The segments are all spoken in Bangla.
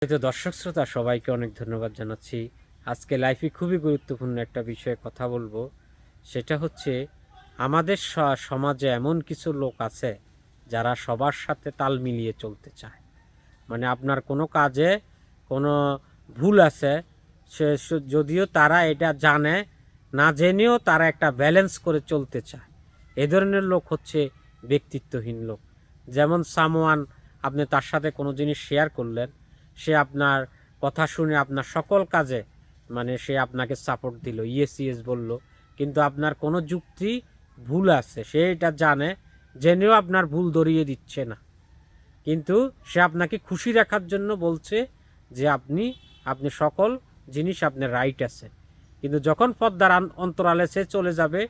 তো দর্শক শ্রোতা সবাইকে অনেক ধন্যবাদ জানাচ্ছি। আজকে লাইফে খুবই গুরুত্বপূর্ণ একটা বিষয়ে কথা বলবো। সেটা হচ্ছে আমাদের সমাজে এমন কিছু লোক আছে যারা সবার সাথে তাল মিলিয়ে চলতে চায়। মানে আপনার কোনো কাজে কোনো ভুল আছে, যদিও তারা এটা জানে, না জেনেও তারা একটা ব্যালেন্স করে চলতে চায়। এ ধরনের লোক হচ্ছে ব্যক্তিত্বহীন লোক। যেমন সামওয়ান, আপনি তার সাথে কোনো জিনিস শেয়ার করলেন, সে আপনার কথা শুনে আপনার সকল কাজে সে আপনাকে সাপোর্ট দিল, ইয়েস ইয়েস বলল, কিন্তু আপনার কোনো যুক্তি ভুল আছে সে এটা জানে, জেনেও আপনার ভুল ধরিয়ে দিচ্ছে না, কিন্তু সে আপনাকে খুশি রাখার জন্য বলছে যে আপনি সকল জিনিস আপনার রাইট আছে। কিন্তু যখন পর্দার অন্তরালে সে চলে যাবে,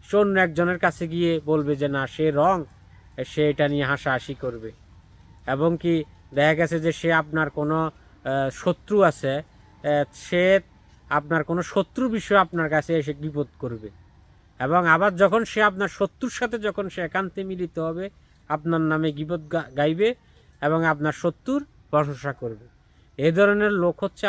সে অন্য একজনের কাছে গিয়ে বলবে যে না, সে রং, সে এটা নিয়ে হাসাহাসি করবে। এবং কি দেখা গেছে যে সে আপনার কোনো শত্রু আছে, সে আপনার কোনো শত্রু বিষয় আপনার কাছে এসে বিপদ করবে। এবং আবার যখন সে আপনার শত্রুর সাথে যখন সে একান্তে মিলিত হবে, আপনার নামে গীবত গাইবে এবং আপনার শত্রুর প্রশংসা করবে। এই ধরনের লোক হচ্ছে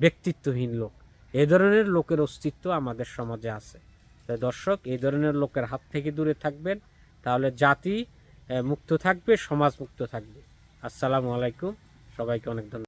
ব্যক্তিত্বহীন লোক। এই ধরনের লোকের অস্তিত্ব আমাদের সমাজে আছে। তাই দর্শক, এই ধরনের লোকের হাত থেকে দূরে থাকবেন, তাহলে জাতি মুক্ত থাকবে, সমাজ মুক্ত থাকবে। আসসালামু আলাইকুম, সবাইকে অনেক ধন্যবাদ।